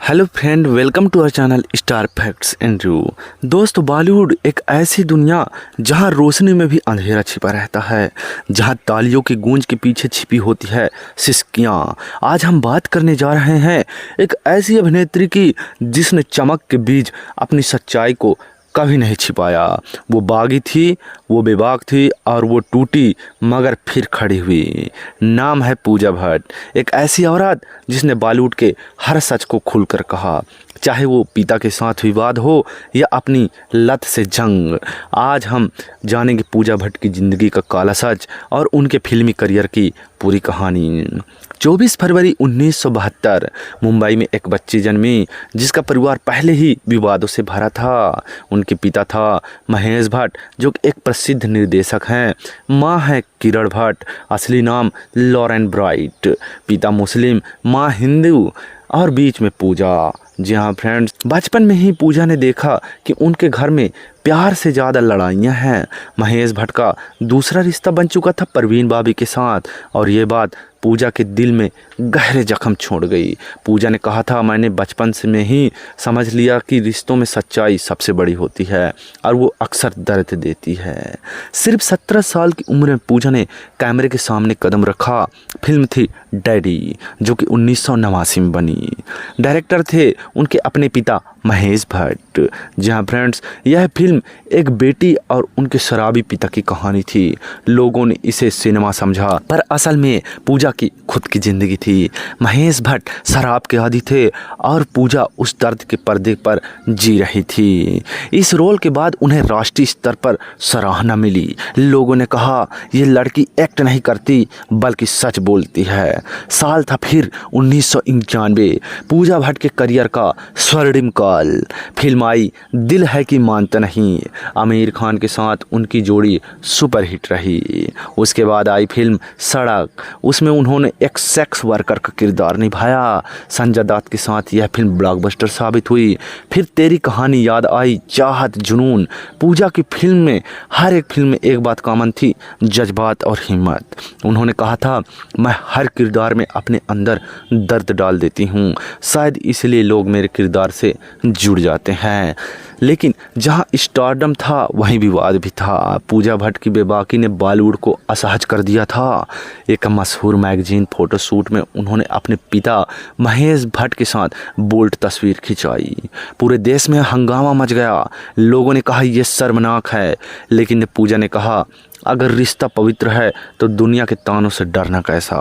Hello friend, welcome to our channel star facts and review. दोस्तों, बॉलीवुड एक ऐसी दुनिया जहां रोशनी में भी अंधेरा छिपा रहता है, जहां तालियों की गूंज के पीछे छिपी होती है सिसकियां। आज हम बात करने जा रहे हैं एक ऐसी अभिनेत्री की जिसने चमक के बीच अपनी सच्चाई को कभी नहीं छिपाया। वो बागी थी, वो बेबाक थी और वो टूटी मगर फिर खड़ी हुई। नाम है पूजा भट्ट, एक ऐसी औरत जिसने बॉलीवुड के हर सच को खुलकर कहा, चाहे वो पिता के साथ विवाद हो या अपनी लत से जंग। आज हम जानेंगे पूजा भट्ट की ज़िंदगी का काला सच और उनके फिल्मी करियर की पूरी कहानी। 24 फरवरी 1972 मुंबई में एक बच्ची जन्मी जिसका परिवार पहले ही विवादों से भरा था। उनके पिता था महेश भट्ट, जो एक प्रसिद्ध निर्देशक हैं। माँ है किरण भट्ट, असली नाम लॉरेन ब्राइट। पिता मुस्लिम, माँ हिंदू और बीच में पूजा। जी हाँ फ्रेंड्स, बचपन में ही पूजा ने देखा कि उनके घर में प्यार से ज़्यादा लड़ाइयाँ हैं। महेश भट्ट का दूसरा रिश्ता बन चुका था परवीन भाभी के साथ और ये बात पूजा के दिल में गहरे जख्म छोड़ गई। पूजा ने कहा था, मैंने बचपन से में ही समझ लिया कि रिश्तों में सच्चाई सबसे बड़ी होती है और वो अक्सर दर्द देती है। सिर्फ 17 साल की उम्र में पूजा ने कैमरे के सामने कदम रखा। फिल्म थी डैडी, जो कि 1989 में बनी। डायरेक्टर थे उनके अपने पिता महेश भट्ट। जी हाँ फ्रेंड्स, यह फिल्म एक बेटी और उनके शराबी पिता की कहानी थी। लोगों ने इसे सिनेमा समझा, पर असल में पूजा की खुद की ज़िंदगी थी। महेश भट्ट शराब के आदी थे और पूजा उस दर्द के पर्दे पर जी रही थी। इस रोल के बाद उन्हें राष्ट्रीय स्तर पर सराहना मिली। लोगों ने कहा, ये लड़की एक्ट नहीं करती बल्कि सच बोलती है। साल था फिर 1991। पूजा भट्ट के करियर का स्वर्णिम काल। फिल्म आई दिल है कि मानता नहीं। आमिर खान के साथ उनकी जोड़ी सुपरहिट रही। उसके बाद आई फिल्म सड़क, उसमें उन्होंने एक सेक्स वर्कर का किरदार निभाया। संजय दत्त के साथ यह फिल्म ब्लॉकबस्टर साबित हुई। फिर तेरी कहानी याद आई, चाहत, जुनून। पूजा की फिल्म में हर एक फिल्म में एक बात कॉमन थी, जज्बात और हिम्मत। उन्होंने कहा था, मैं हर किरदार में अपने अंदर दर्द डाल देती हूँ, शायद इसलिए लोग मेरे किरदार से जुड़ जाते हैं। लेकिन जहां स्टारडम था वहीं विवाद भी था। पूजा भट्ट की बेबाकी ने बॉलीवुड को असहज कर दिया था। एक मशहूर मैगजीन फोटोशूट में उन्होंने अपने पिता महेश भट्ट के साथ बोल्ड तस्वीर खिंचाई। पूरे देश में हंगामा मच गया। लोगों ने कहा, यह शर्मनाक है। लेकिन पूजा ने कहा, अगर रिश्ता पवित्र है तो दुनिया के तानों से डरना कैसा।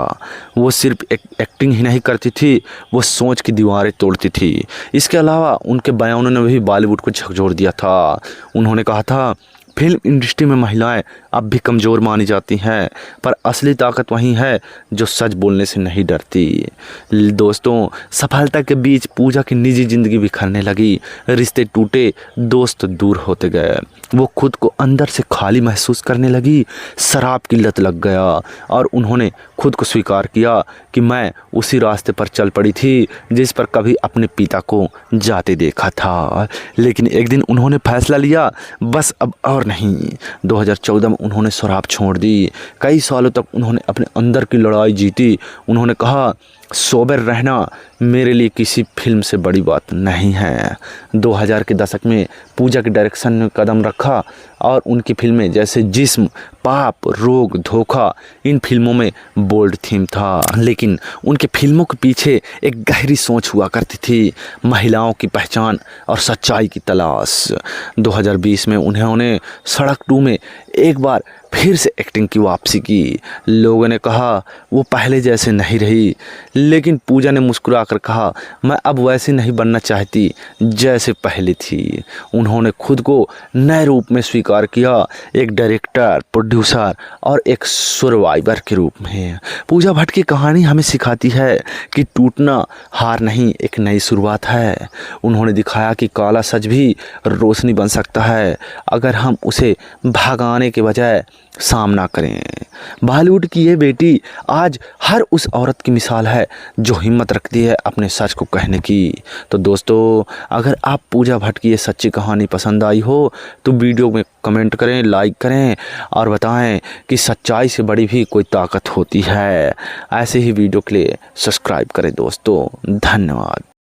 वो सिर्फ एक्टिंग ही नहीं करती थी, वो सोच की दीवारें तोड़ती थी। इसके अलावा उनके बयानों ने भी बॉलीवुड को झकझोर दिया था। उन्होंने कहा था, फिल्म इंडस्ट्री में महिलाएं अब भी कमज़ोर मानी जाती हैं, पर असली ताकत वही है जो सच बोलने से नहीं डरती। दोस्तों, सफलता के बीच पूजा की निजी ज़िंदगी बिखरने लगी। रिश्ते टूटे, दोस्त दूर होते गए। वो खुद को अंदर से खाली महसूस करने लगी। शराब की लत लग गया और उन्होंने खुद को स्वीकार किया कि मैं उसी रास्ते पर चल पड़ी थी जिस पर कभी अपने पिता को जाते देखा था। लेकिन एक दिन उन्होंने फैसला लिया, बस अब और नहीं। 2014 में उन्होंने शराब छोड़ दी। कई सालों तक उन्होंने अपने अंदर की लड़ाई जीती। उन्होंने कहा, सोबर रहना मेरे लिए किसी फिल्म से बड़ी बात नहीं है। 2000 के दशक में पूजा के डायरेक्शन में कदम रखा और उनकी फिल्में जैसे जिस्म, पाप, रोग, धोखा, इन फिल्मों में बोल्ड थीम था। लेकिन उनके फिल्मों के पीछे एक गहरी सोच हुआ करती थी, महिलाओं की पहचान और सच्चाई की तलाश। 2020 में उन्होंने सड़क 2 में एक बार फिर से एक्टिंग की वापसी की। लोगों ने कहा, वो पहले जैसे नहीं रही। लेकिन पूजा ने मुस्कुरा कर कहा, मैं अब वैसी नहीं बनना चाहती जैसे पहले थी। उन्होंने खुद को नए रूप में स्वीकार किया, एक डायरेक्टर, प्रोड्यूसर और एक सर्वाइवर के रूप में। पूजा भट्ट की कहानी हमें सिखाती है कि टूटना हार नहीं, एक नई शुरुआत है। उन्होंने दिखाया कि काला सच भी रोशनी बन सकता है अगर हम उसे भगाने के बजाय सामना करें। बॉलीवुड की ये बेटी आज हर उस औरत की मिसाल है जो हिम्मत रखती है अपने सच को कहने की। तो दोस्तों, अगर आप पूजा भट्ट की ये सच्ची कहानी पसंद आई हो तो वीडियो में कमेंट करें, लाइक करें और बताएं कि सच्चाई से बड़ी भी कोई ताकत होती है। ऐसे ही वीडियो के लिए सब्सक्राइब करें दोस्तों। धन्यवाद।